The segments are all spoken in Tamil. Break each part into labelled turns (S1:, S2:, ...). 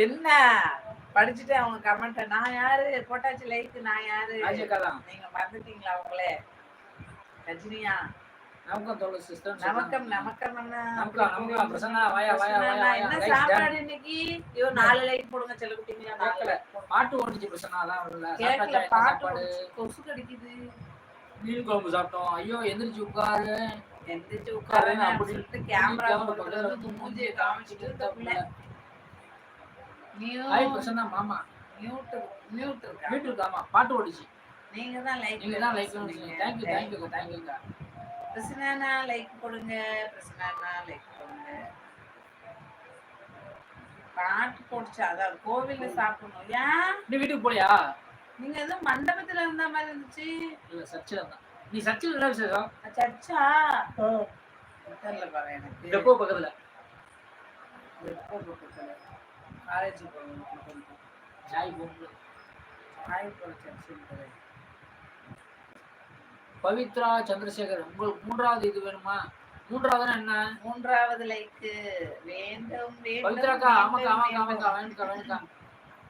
S1: என்ன படிச்சுட்டு அவங்க கமெண்ட் நான் யாரு போட்டாச்சு லைக் நான் யாரு நீங்க மறந்துட்டீங்களா அவங்களே ரஜினியா
S2: நமக்கம் தோழு சிஸ்டர்
S1: நமக்கம்
S2: வாயா
S1: என்ன சாப்பாடு இன்னைக்கு ஐயோ 4 லைக் போடுங்க செல்லகுட்டிங்களா 4
S2: பாட்டு ஓடிச்சு பிரசன்னா அதான்
S1: கேக்கல பாட்டு கொசு கடிக்குது
S2: மீன் குழம்பு சாப்பிட்டோம் ஐயோ எந்திரிச்சு உட்காரு
S1: அப்படின்னு சொல்லிட்டு கேமரா வந்து மூஞ்சியை காமிச்சிட்டு தப்புல
S2: ஹாய் பிரசன்னா மாமா
S1: மியூட்
S2: இருக்காமா பாட்டு ஓடிச்சு
S1: நீங்க தான் லைக்
S2: தேங்க்யூ
S1: பிரசன்னா லைக் போடுங்க பிரசன்னா லைக் போடுங்க பாட்டு போடுச்சு அதான் கோவில்ல சாப்பிடணும் ஏன்
S2: நீ வீட்டுக்கு போலியா
S1: நீங்க ஏதோ மண்டபத்துல இருந்த மாதிரி இருந்துச்சு
S2: இல்ல சர்ச்சில் தான் நீ சர்ச்சில் என்ன விசேஷம்
S1: சர்ச்சா தெரியல பாரு எனக்கு
S2: டெப்போ பக்கத்துல
S1: காலேஜ் போகணும்
S2: ஜாய் போங்க
S1: சர்ச்சு
S2: பவித்ரா சந்திரசேகர் உங்களுக்கு 3வது இது வேணுமா 3வது என்ன
S1: 3வது லைக் வேண்டும்
S2: பவித்ராக்கா ஆமாக்கா வேணுக்கா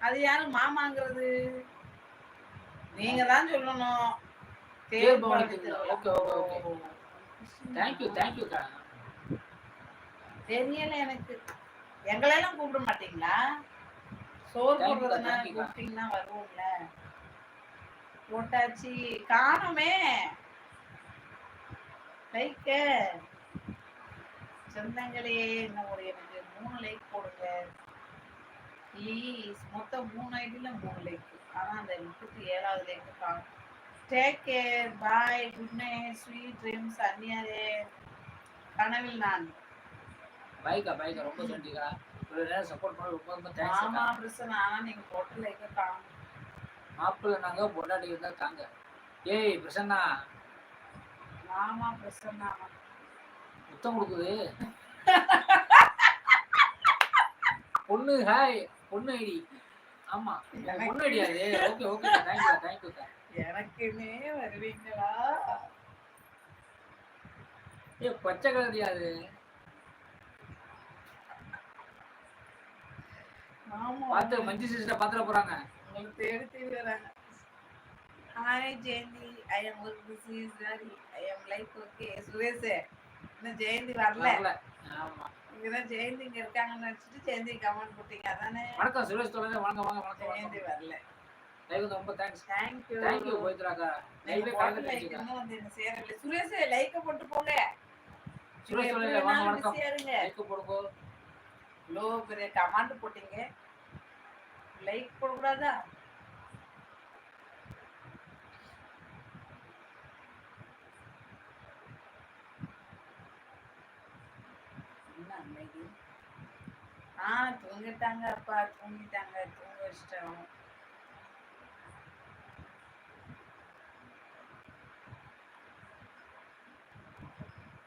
S1: அது யாரு மாமாங்கிறது நீங்க தான் சொல்லணும்
S2: ஓகே தேங்க்யூக்கா
S1: தெரியல எனக்கு எங்களெல்லாம் கூப்பிட மாட்டீங்களா சோறு போடுறதுனா கூப்பிட்டீங்கன்னா வருவோம்ல போட்டாச்சு காணுமே லைக் சொந்தங்களே என்ன ஒரு எனக்கு 3 லைக் போடுங்க ப்ளீஸ் மொத்தம் 3 ஐடியில 3 லைக் ஆனா அந்த 37வது லைக் காணும் take care boy good night sweet dreams அன்னியாரே கனவில் நான்
S2: பைக்கா ரொம்ப சண்டிகா ஒரு நேரம் சப்போர்ட் பண்ண ரொம்ப தேங்க்ஸ்
S1: ஆமா பிரசன்னா ஆனா நீங்க போட்டு லைக் காணும்
S2: மாப்பிள்ள நாங்க பொண்டாட்டி இருந்தா தாங்க ஏய் பிரசன்னா
S1: ஆமா பிரசன்னா
S2: முத்தம் கொடுக்குது பொண்ணு ஹாய் பொண்ணு ஐடி ஆமா பொண்ணு ஐடி அது ஓகே தேங்க்யூ
S1: எனக்குமே வருவீங்களா
S2: ஏ பச்சை கலர் அது
S1: ஆமா
S2: பாத்து மஞ்சி சிஸ்டர் பாத்துற போறாங்க
S1: உங்களுக்கு தேடி வராங்க hi Jayanthi I am busy sorry I am like okay Suresh இன்னும் ஜெயந்தி வரல
S2: ஆமா
S1: இங்கதான் ஜெயந்தி இங்க இருக்காங்கன்னு நினைச்சிட்டு ஜெயந்தி கமெண்ட் போட்டீங்க அதானே
S2: வணக்கம் சுரேஷ் தோழரே வாங்க
S1: ஜெயந்தி வரல
S2: லைவ் ரொம்ப தேங்க்யூ போயிட்றாக்கா
S1: லைவ் கால் லைக் இன்னும் வந்து என்ன சேரல சுரேஷ் லைக் போட்டு போங்க
S2: சுரேஷ் தோழரே வாங்க வணக்கம் லைக் போடுங்க
S1: லோ பெரிய கமெண்ட் போட்டீங்க லைக் போட கூடாதா தூங்கிட்டாங்க அப்பா தூங்கிட்டாங்க தூங்க வச்சிட்டோம்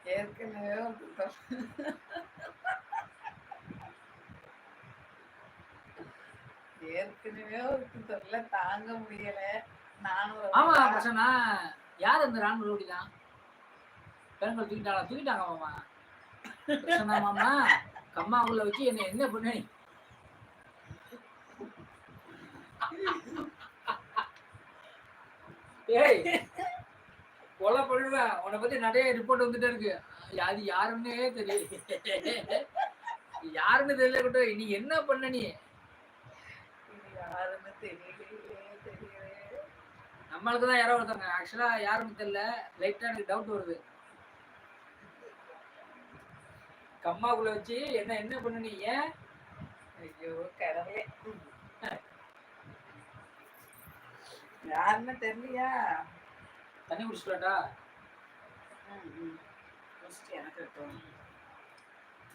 S1: ஏற்கனவே ஒரு தொல்லை தாங்க முடியல நானும்
S2: ஆமா பிரசன்னா யார் இந்த ராணுவ ரோடிதான் பெண்கள் தூக்கிட்டாங்க மாமா பிரசன்னா மாமா கம்மா உள்ள வச்சு என்ன பண்ண ஏய் கொலை பண்ணுவேன் உன்னை பத்தி நிறைய ரிப்போர்ட் வந்துட்டே இருக்கு அது யாருன்னே தெரியல யாருன்னு தெரியல கூட நீ என்ன பண்ண நீ
S1: யாருன்னு தெரியல
S2: நம்மளுக்குதான் யாரோ ஒருத்தவங்க ஆக்சுவலா யாருன்னு தெரியல லைட்டா எனக்கு டவுட் வருது கம்மாக்குள்ள வச்சு என்ன பண்ண நீ ஏன்
S1: ஐயோ கடவுளே யாருன்னு தெரியலையா
S2: தண்ணி குடிச்சுட்டாட்டா
S1: எனக்கு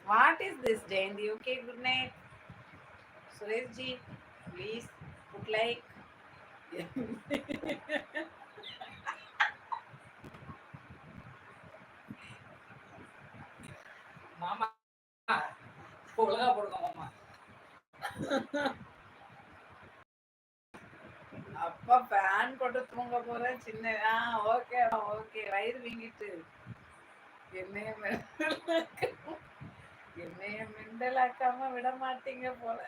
S1: what is this Jayanthi okay good night Suresh ji please good like
S2: மாமா ஒழுங்கா போடுங்க மாமா
S1: அப்பா ஃபேன் போட்டு தூங்க போறேன் சின்ன ஓகே வயிறு வீங்கிட்டு என்னைய மிண்டலாக்காம விட மாட்டீங்க போல